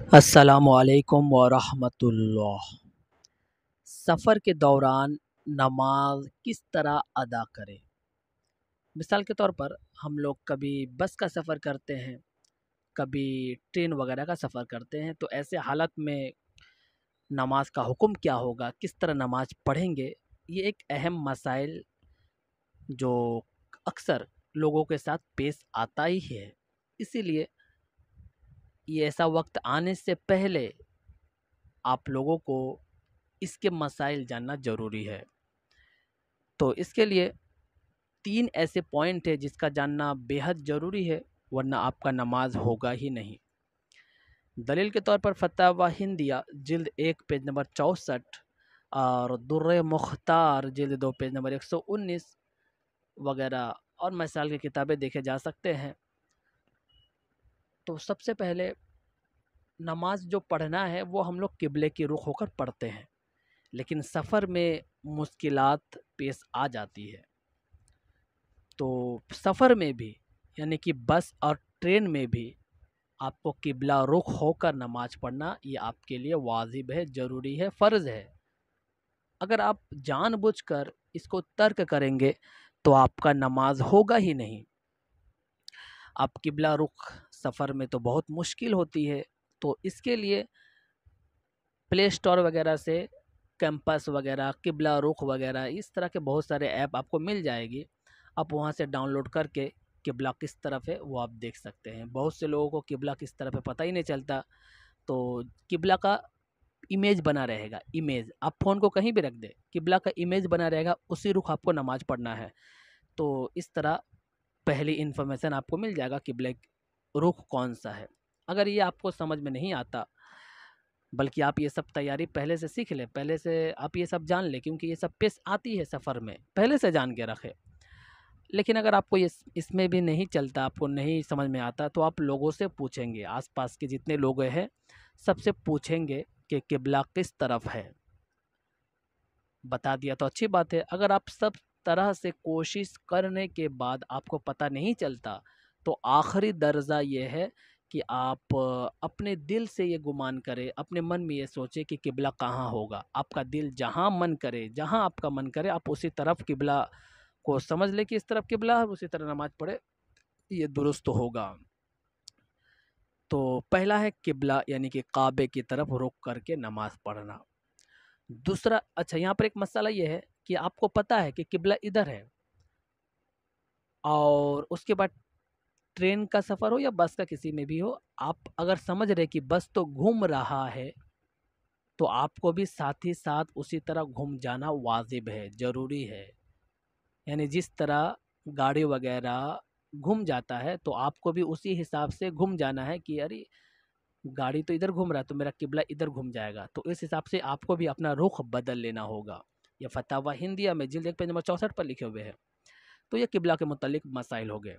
अस्सलामुअलैकुम वरहमतुल्लाह। सफ़र के दौरान नमाज किस तरह अदा करें? मिसाल के तौर पर हम लोग कभी बस का सफ़र करते हैं, कभी ट्रेन वगैरह का सफ़र करते हैं, तो ऐसे हालत में नमाज का हुक्म क्या होगा, किस तरह नमाज पढ़ेंगे, ये एक अहम मसाइल जो अक्सर लोगों के साथ पेश आता ही है। इसीलिए ये ऐसा वक्त आने से पहले आप लोगों को इसके मसाइल जानना ज़रूरी है। तो इसके लिए 3 ऐसे पॉइंट है जिसका जानना बेहद ज़रूरी है, वरना आपका नमाज होगा ही नहीं। दलील के तौर पर फतावा हिंदिया जिल्द 1 पेज नंबर 64 और दुर्र मुख्तार जिल्द 2 पेज नंबर 119 वगैरह और मसाइल की किताबें देखे जा सकते हैं। तो सबसे पहले नमाज जो पढ़ना है वो हम लोग किबले की रुख होकर पढ़ते हैं, लेकिन सफ़र में मुश्किलात पेश आ जाती है। तो सफ़र में भी यानी कि बस और ट्रेन में भी आपको किबला रुख होकर नमाज पढ़ना ये आपके लिए वाजिब है, ज़रूरी है, फ़र्ज़ है। अगर आप जानबूझकर इसको तर्क करेंगे तो आपका नमाज होगा ही नहीं। आप किबला रुख सफ़र में तो बहुत मुश्किल होती है, तो इसके लिए प्ले स्टोर वगैरह से कैंपस वगैरह, किबला रुख वगैरह इस तरह के बहुत सारे ऐप आपको मिल जाएगी। आप वहाँ से डाउनलोड करके किबला किस तरफ है वो आप देख सकते हैं। बहुत से लोगों को किबला किस तरफ है पता ही नहीं चलता, तो किबला का इमेज बना रहेगा। इमेज आप फ़ोन को कहीं भी रख दें, किबला का इमेज बना रहेगा, उसी रुख आपको नमाज पढ़ना है। तो इस तरह पहली इन्फॉर्मेशन आपको मिल जाएगा किबले रुख कौन सा है। अगर ये आपको समझ में नहीं आता, बल्कि आप ये सब तैयारी पहले से सीख लें, पहले से आप ये सब जान लें, क्योंकि ये सब पेश आती है सफ़र में, पहले से जान के रखें। लेकिन अगर आपको ये इसमें भी नहीं चलता, आपको नहीं समझ में आता, तो आप लोगों से पूछेंगे, आसपास के जितने लोग हैं सबसे पूछेंगे कि किबला किस तरफ है। बता दिया तो अच्छी बात है। अगर आप सब तरह से कोशिश करने के बाद आपको पता नहीं चलता, तो आखिरी दर्जा ये है कि आप अपने दिल से ये गुमान करें, अपने मन में ये सोचें कि किबला कहाँ होगा। आपका दिल जहाँ मन करे, जहाँ आपका मन करे, आप उसी तरफ किबला को समझ ले कि इस तरफ किबला है, उसी तरह नमाज पढ़े, ये दुरुस्त होगा। तो पहला है किबला यानी कि काबे की तरफ रुख करके नमाज पढ़ना। दूसरा, अच्छा यहाँ पर एक मसाला ये है कि आपको पता है कि किबला इधर है, और उसके बाद ट्रेन का सफ़र हो या बस का, किसी में भी हो, आप अगर समझ रहे कि बस तो घूम रहा है, तो आपको भी साथ ही साथ उसी तरह घूम जाना वाजिब है, ज़रूरी है। यानी जिस तरह गाड़ी वगैरह घूम जाता है, तो आपको भी उसी हिसाब से घूम जाना है कि अरे गाड़ी तो इधर घूम रहा है तो मेरा किबला इधर घूम जाएगा, तो इस हिसाब से आपको भी अपना रुख बदल लेना होगा। ये फतावा हिंदिया में जिल्द 1 पेज नंबर 64 पर लिखे हुए हैं। तो ये किबला के मुतालिक मसाइल हो गए।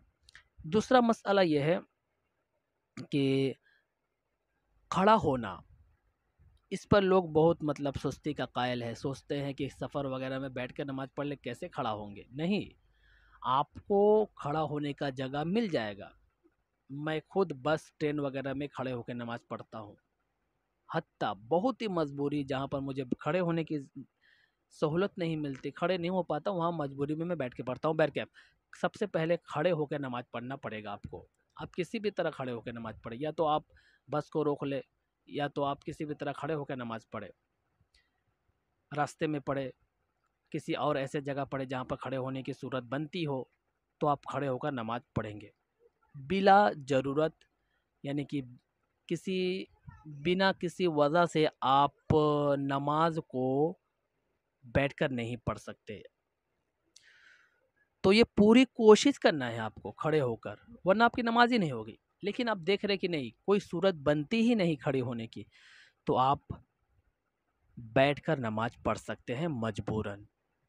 दूसरा मसला ये है कि खड़ा होना, इस पर लोग बहुत मतलब सुस्ती का कायल है, सोचते हैं कि सफ़र वगैरह में बैठ कर नमाज़ पढ़ ले, कैसे खड़ा होंगे। नहीं, आपको खड़ा होने का जगह मिल जाएगा। मैं खुद बस ट्रेन वगैरह में खड़े होकर नमाज़ पढ़ता हूँ। हत्ता बहुत ही मजबूरी, जहाँ पर मुझे खड़े होने की सहूलत नहीं मिलती, खड़े नहीं हो पाता, वहाँ मजबूरी में मैं बैठ के पढ़ता हूँ। बैठ के सबसे पहले खड़े होकर नमाज़ पढ़ना पड़ेगा आपको। आप किसी भी तरह खड़े होकर नमाज़ पढ़े, या तो आप बस को रोक ले, या तो आप किसी भी तरह खड़े होकर नमाज़ पढ़े, रास्ते में पढ़े, किसी और ऐसे जगह पढ़े जहाँ पर खड़े होने की सूरत बनती हो, तो आप खड़े होकर नमाज़ पढ़ेंगे। बिला ज़रूरत यानी कि किसी बिना किसी वजह से आप नमाज को बैठकर नहीं पढ़ सकते। तो ये पूरी कोशिश करना है आपको खड़े होकर, वरना आपकी नमाज ही नहीं होगी। लेकिन आप देख रहे कि नहीं, कोई सूरत बनती ही नहीं खड़े होने की, तो आप बैठकर नमाज पढ़ सकते हैं मजबूरन।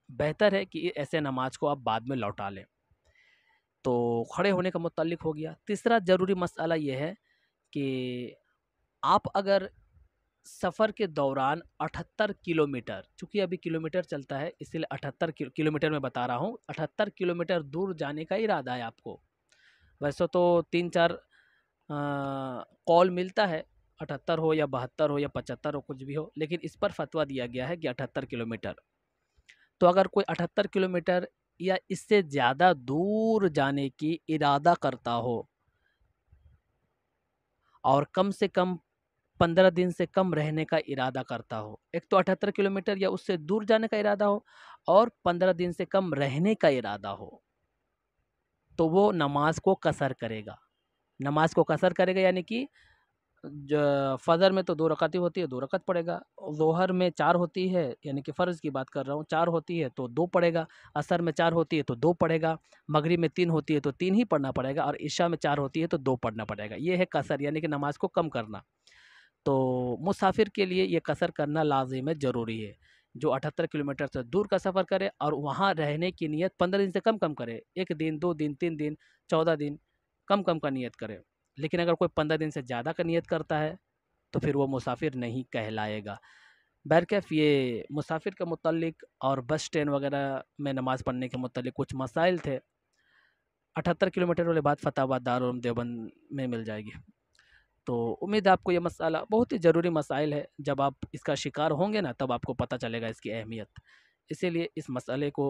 बेहतर है कि ऐसे नमाज को आप बाद में लौटा लें। तो खड़े होने का मुताल्लिक हो गया। तीसरा ज़रूरी मसला ये है कि आप अगर सफ़र के दौरान 78 किलोमीटर, चूँकि अभी किलोमीटर चलता है इसीलिए 78 किलोमीटर मैं बता रहा हूँ, 78 किलोमीटर दूर जाने का इरादा है आपको। वैसे तो 3-4 कॉल मिलता है 78 हो या 72 हो या 75 हो, कुछ भी हो, लेकिन इस पर फतवा दिया गया है कि 78 किलोमीटर। तो अगर कोई 78 किलोमीटर या इससे ज़्यादा दूर जाने की इरादा करता हो और कम से कम 15 दिन से कम रहने का इरादा करता हो, एक तो 78 किलोमीटर या उससे दूर जाने का इरादा हो और 15 दिन से कम रहने का इरादा हो, तो वो नमाज को कसर करेगा। नमाज को कसर करेगा यानी कि फजर में तो 2 रकातें होती है, 2 रकात पढ़ेगा। ज़ोहर में 4 होती है, यानी कि फ़र्ज़ की बात कर रहा हूँ, 4 होती है तो 2 पढ़ेगा। असर में 4 होती है तो 2 पढ़ेगा। मगरिब में 3 होती है तो 3 ही पढ़ना पड़ेगा और इशा में 4 होती है तो 2 पढ़ना पड़ेगा। ये है कसर, यानी कि नमाज को कम करना। तो मुसाफिर के लिए ये कसर करना लाज़िम है, ज़रूरी है। जो 78 किलोमीटर से दूर का सफ़र करे और वहाँ रहने की नियत 15 दिन से कम करे, 1 दिन, 2 दिन, 3 दिन, 14 दिन, कम का नियत करे। लेकिन अगर कोई 15 दिन से ज़्यादा का नियत करता है तो फिर वो मुसाफिर नहीं कहलाएगा। बहरकैफ़ ये मुसाफिर के मुतल्लिक़ और बस, ट्रेन वग़ैरह में नमाज़ पढ़ने के मुतल्लिक़ कुछ मसाइल थे। 78 किलोमीटर वाली बात फ़तवा दारुल उलूम देवबंद में मिल जाएगी। तो उम्मीद है आपको ये मसाला बहुत ही ज़रूरी मसाइल है, जब आप इसका शिकार होंगे ना तब आपको पता चलेगा इसकी अहमियत। इसीलिए इस मसले को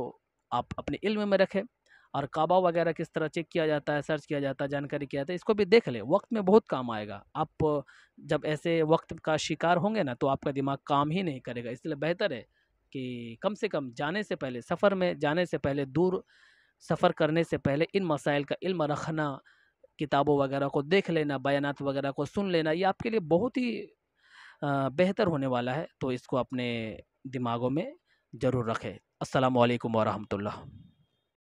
आप अपने इल्म में रखें और काबा वगैरह किस तरह चेक किया जाता है, सर्च किया जाता है, जानकारी किया जाता है, इसको भी देख लें, वक्त में बहुत काम आएगा। आप जब ऐसे वक्त का शिकार होंगे ना तो आपका दिमाग काम ही नहीं करेगा। इसलिए बेहतर है कि कम से कम जाने से पहले, सफ़र में जाने से पहले, दूर सफ़र करने से पहले इन मसाइल का इल्म रखना, किताबों वगैरह को देख लेना, बयानात वगैरह को सुन लेना, ये आपके लिए बहुत ही बेहतर होने वाला है। तो इसको अपने दिमागों में ज़रूर रखें। अस्सलामु अलैकुम व रहमतुल्लाह।